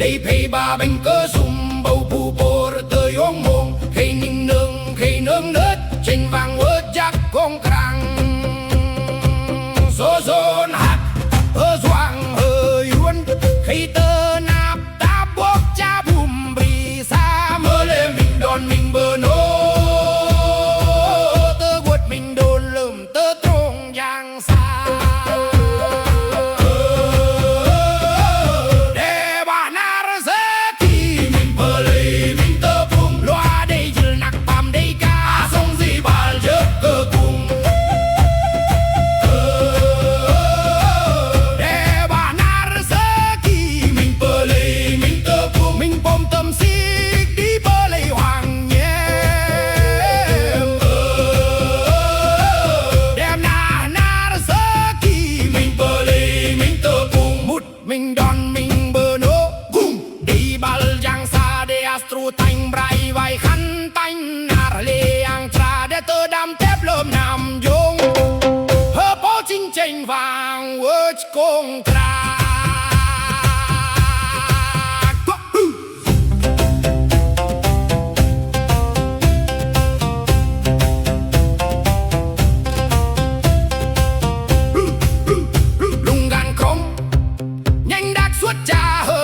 đây phê ba bánh cơ sum bầu phù bồ tới ống mông khi nương nớt trên vàng ớt chắc con crang số zôn hạt ở doang hơi luôn khi tơ nạp ta bốc cha bùm bì xa mơ lên mình đòn mình bờ nô tơ quật mình đồn lùm tơ trông giang xa để bà nà rơ thì mình bờ lì mình tơ bùm loa đây dư nạc bàm đây ca sông gì bà chớp cơ cùng để bà nà rơ thì mình bờ lì mình tơ bùm mình bom tâm xích đi bờ lì hoàng nhé đem nà rơ thì mình bờ lì mình tơ bùm mút mình đòn mình bờ nô cùng đi bal giang xa để astro tanh brai vai khăn tanh nà lê ang tra để tơ đam thép lơm nằm dung hơ bó chính tranh vàng vớt công tra lung gan không nhanh đắc suốt cha hơ